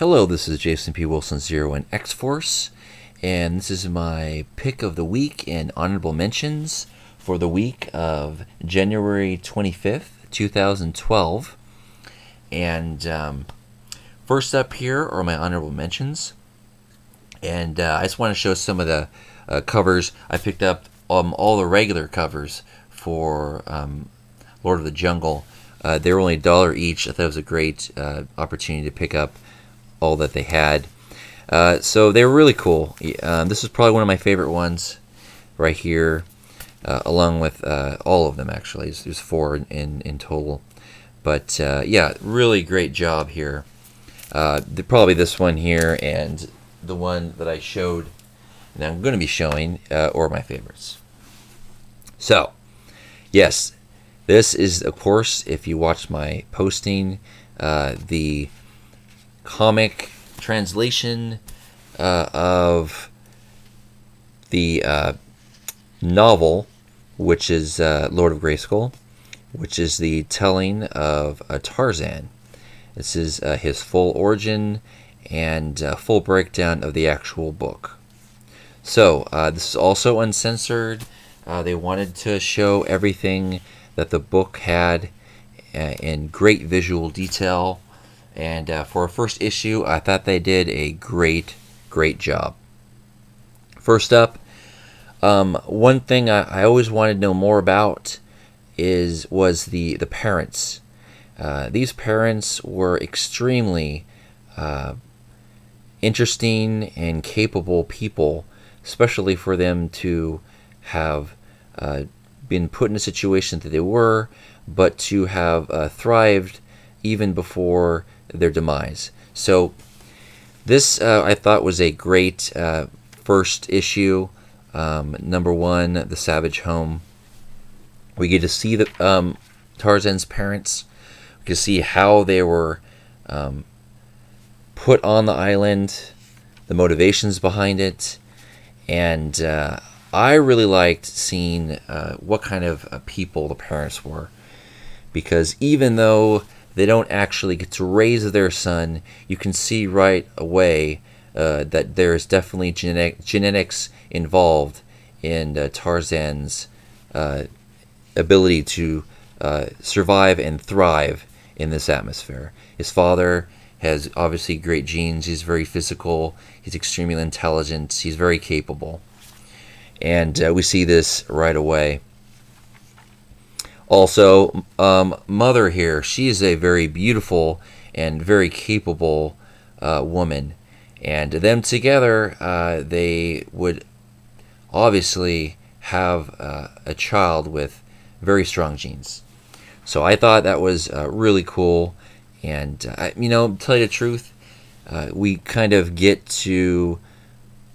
Hello, this is Jason P. Wilson Zero in X-Force, and this is my pick of the week and honorable mentions for the week of January 25th, 2012. And first up here are my honorable mentions, and I just want to show some of the covers. I picked up all the regular covers for Lord of the Jungle. They were only $1 each. I thought it was a great opportunity to pick up all that they had. So they were really cool. This is probably one of my favorite ones right here, along with all of them actually. There's 4 in total. But yeah, really great job here. Probably this one here and the one that I showed and I'm going to be showing are my favorites. So, yes, this is, of course, if you watch my posting, the comic translation of the novel, which is Lord of Grayskull, which is the telling of Tarzan. This is his full origin and full breakdown of the actual book. So this is also uncensored. They wanted to show everything that the book had in great visual detail. And for a first issue, I thought they did a great job. First up, one thing I always wanted to know more about was the parents. These parents were extremely interesting and capable people, especially for them to have been put in a situation that they were, but to have thrived even before their demise. So this I thought was a great first issue. Number 1, the Savage Home. We get to see the Tarzan's parents. We can see how they were put on the island, the motivations behind it, and I really liked seeing what kind of people the parents were, because even though they don't actually get to raise their son, you can see right away that there's definitely genetics involved in Tarzan's ability to survive and thrive in this atmosphere. His father has obviously great genes. He's very physical. He's extremely intelligent. He's very capable. And we see this right away. Also, Mother here, she is a very beautiful and very capable woman. And them together, they would obviously have a child with very strong genes. So I thought that was really cool. And, to tell you the truth, we kind of get to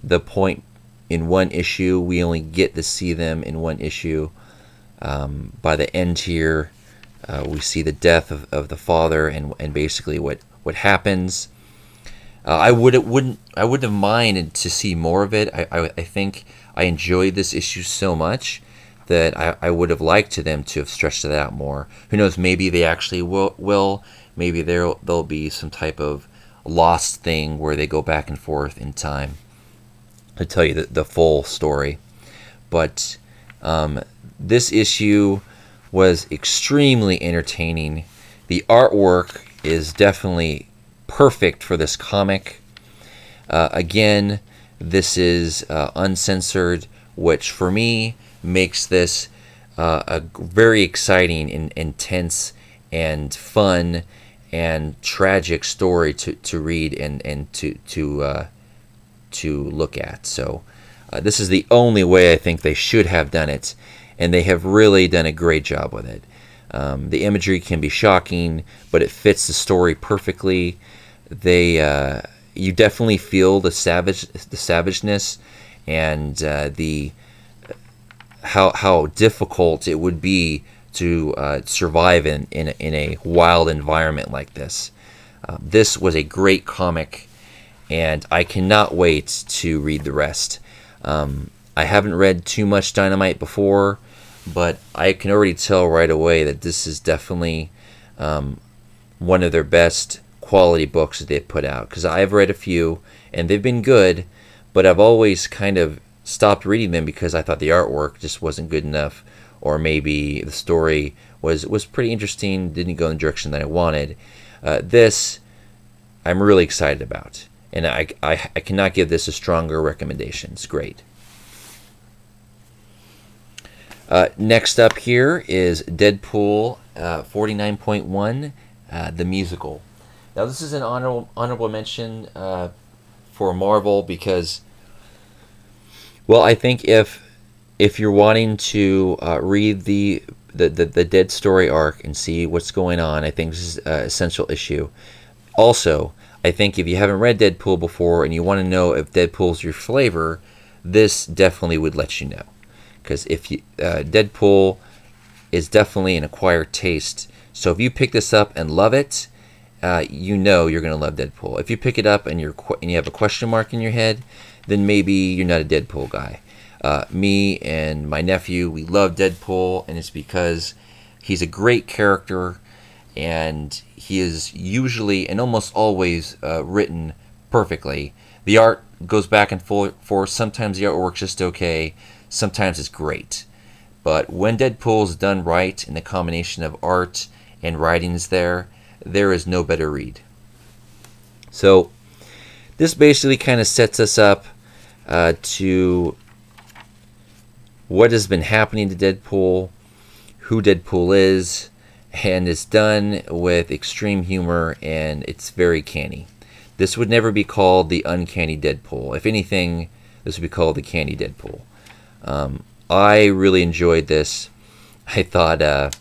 the point in one issue. We only get to see them in one issue. By the end here, we see the death of the father and basically what happens. I wouldn't have minded to see more of it. I think I enjoyed this issue so much that I would have liked them to have stretched it out more. Who knows? Maybe they actually will. Maybe there'll be some type of lost thing where they go back and forth in time to tell you the full story. But this issue was extremely entertaining. The artwork is definitely perfect for this comic. Again, this is uncensored, which for me makes this a very exciting and intense and fun and tragic story to read and to look at. So this is the only way I think they should have done it, and they have really done a great job with it. The imagery can be shocking, but it fits the story perfectly. You definitely feel the savageness and the how difficult it would be to survive in a wild environment like this. This was a great comic, and I cannot wait to read the rest. I haven't read too much Dynamite before, but I can already tell right away that this is definitely one of their best quality books that they've put out, because I've read a few and they've been good, but I've always kind of stopped reading them because I thought the artwork just wasn't good enough, or maybe the story was pretty interesting, didn't go in the direction that I wanted. This I'm really excited about, and I cannot give this a stronger recommendation. It's great. Next up here is Deadpool 49.1, the musical. Now this is an honorable mention for Marvel because, well, I think if you're wanting to read the Dead story arc and see what's going on, I think this is an essential issue. Also, I think if you haven't read Deadpool before and you want to know if Deadpool's your flavor, this definitely would let you know. Because if you, Deadpool is definitely an acquired taste. So if you pick this up and love it, you know you're going to love Deadpool. If you pick it up and you have a question mark in your head, then maybe you're not a Deadpool guy. Me and my nephew, we love Deadpool, and it's because he's a great character, and he is usually and almost always written perfectly. The art goes back and forth. Sometimes the artwork's just okay. Sometimes it's great. But when Deadpool is done right, and the combination of art and writing is there is no better read. So this basically kind of sets us up to what has been happening to Deadpool, who Deadpool is, and it's done with extreme humor, and it's very canny. This would never be called the Uncanny Deadpool. If anything, this would be called the Canny Deadpool. I really enjoyed this. I thought the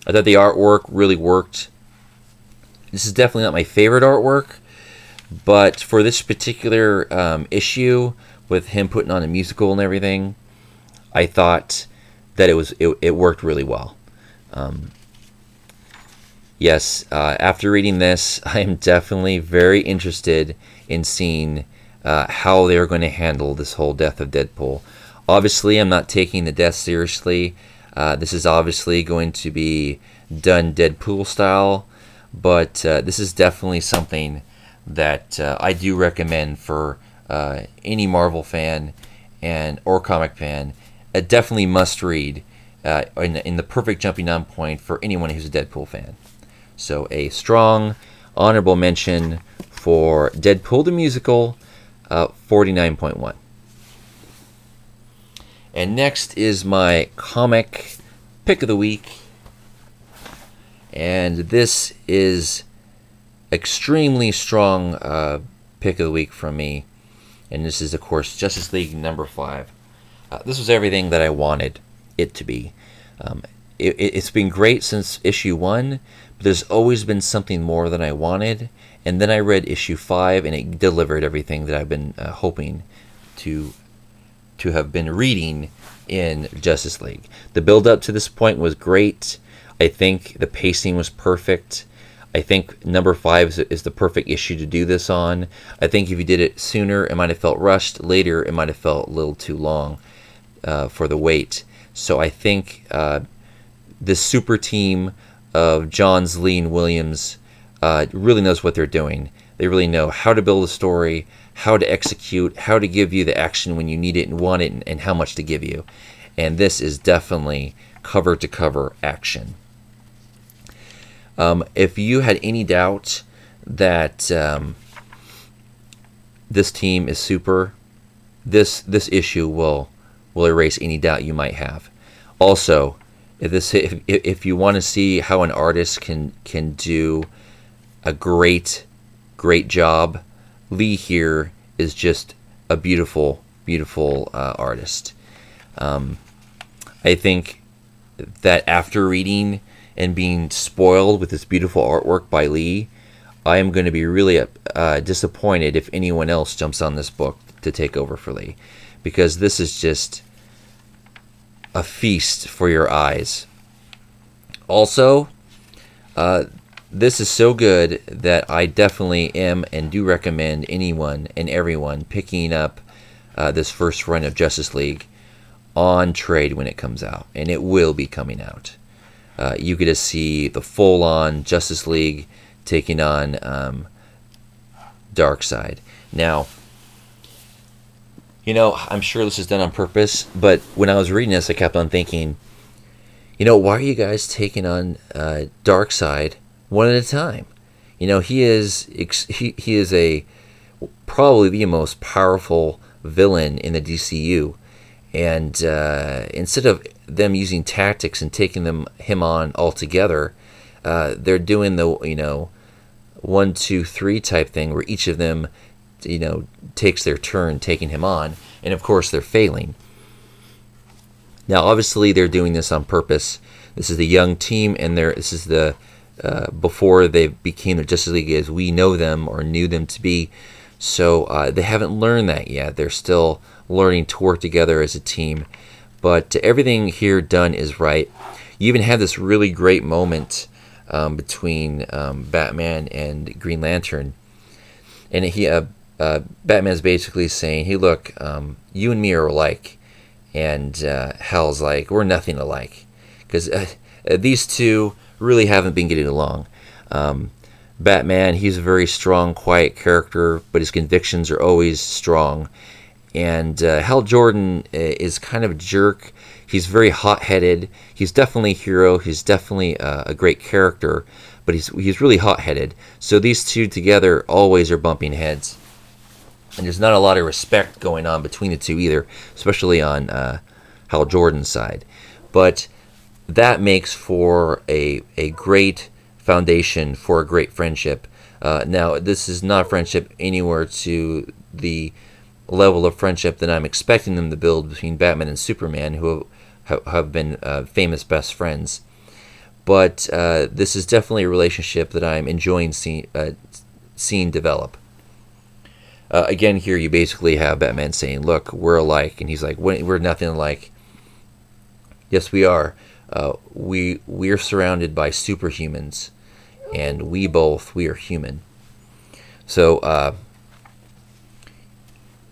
artwork really worked. This is definitely not my favorite artwork, but for this particular issue, with him putting on a musical and everything, I thought that it worked really well. Yes, after reading this, I am definitely very interested in seeing how they're going to handle this whole death of Deadpool. Obviously, I'm not taking the death seriously. This is obviously going to be done Deadpool style, but this is definitely something that I do recommend for any Marvel fan or comic fan. A definitely must read, in the perfect jumping on point for anyone who's a Deadpool fan. So a strong honorable mention for Deadpool the Musical, 49.1. And next is my comic pick of the week. And this is extremely strong pick of the week from me. And this is, of course, Justice League number 5. This was everything that I wanted it to be. It's been great since issue 1, but there's always been something more than I wanted. And then I read issue 5, and it delivered everything that I've been hoping to have been reading in Justice League. The build up to this point was great. I think the pacing was perfect. I think number 5 is the perfect issue to do this on. I think if you did it sooner, it might have felt rushed. Later, it might have felt a little too long for the wait. So I think this super team of Johns, Lee, and Williams really knows what they're doing. They really know how to build a story, how to execute, how to give you the action when you need it and want it, and how much to give you. And this is definitely cover-to-cover action. If you had any doubt that this team is super, this issue will erase any doubt you might have. Also, if you want to see how an artist can do a great job, Lee here is just a beautiful artist. I think that after reading and being spoiled with this beautiful artwork by Lee, I am going to be really disappointed if anyone else jumps on this book to take over for Lee, because this is just a feast for your eyes. Also, this is so good that I definitely am and do recommend anyone and everyone picking up this first run of Justice League on trade when it comes out, and it will be coming out. You get to see the full-on Justice League taking on Darkseid. Now, I'm sure this is done on purpose, but when I was reading this, I kept on thinking, why are you guys taking on Darkseid one at a time? He is a probably the most powerful villain in the DCU, and instead of them using tactics and taking him on altogether, they're doing the 1, 2, 3 type thing where each of them takes their turn taking him on, and of course they're failing. Now obviously they're doing this on purpose. This is the young team, and this is the before they became the Justice League as we know them or knew them to be. So they haven't learned that yet. They're still learning to work together as a team, but everything here done is right. You even have this really great moment between Batman and Green Lantern, and Batman's basically saying, hey look, you and me are alike, and Hal's like, we're nothing alike, because these two really haven't been getting along. Batman, he's a very strong, quiet character, but his convictions are always strong, and Hal Jordan is kind of a jerk. He's very hot-headed. He's definitely a hero. He's definitely a great character, but he's really hot-headed. So these two together always are bumping heads. And there's not a lot of respect going on between the two either, especially on Hal Jordan's side. But that makes for a great foundation for a great friendship. Now, this is not a friendship anywhere to the level of friendship that I'm expecting them to build between Batman and Superman, who have been famous best friends. But this is definitely a relationship that I'm enjoying seeing develop. Again, here you basically have Batman saying, look, we're alike. And he's like, we're nothing alike. Yes, we are. We're surrounded by superhumans, and we are human. So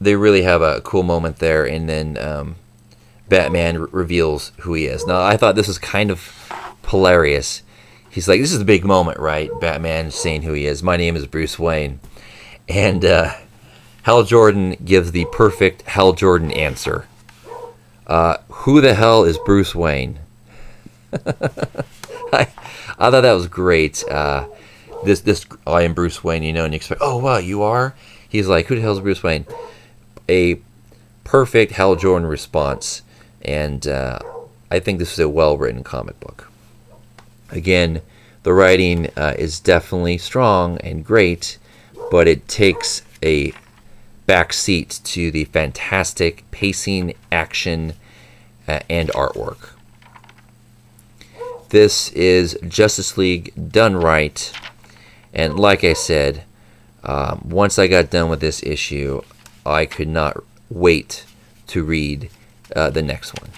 they really have a cool moment there, and then Batman reveals who he is. Now, I thought this was kind of hilarious. He's like, this is the big moment, right? Batman saying who he is. My name is Bruce Wayne. And Hal Jordan gives the perfect Hal Jordan answer. Who the hell is Bruce Wayne? I thought that was great. This I am Bruce Wayne, and you expect, oh wow, you are? He's like, who the hell is Bruce Wayne? A perfect Hal Jordan response, and I think this is a well-written comic book. Again, the writing is definitely strong and great, but it takes a back seat to the fantastic pacing, action, and artwork. This is Justice League done right, and like I said, once I got done with this issue, I could not wait to read the next one.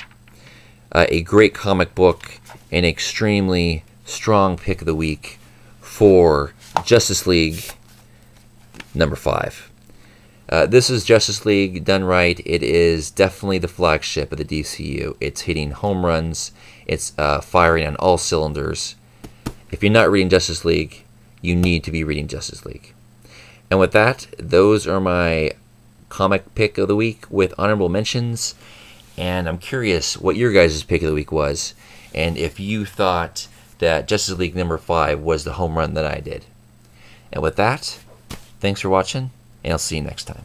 A great comic book, an extremely strong pick of the week for Justice League number 5. This is Justice League done right. It is definitely the flagship of the DCU. It's hitting home runs. It's firing on all cylinders. If you're not reading Justice League, you need to be reading Justice League. And with that, those are my comic pick of the week with honorable mentions. And I'm curious what your guys' pick of the week was, and if you thought that Justice League number 5 was the home run that I did. And with that, thanks for watching, and I'll see you next time.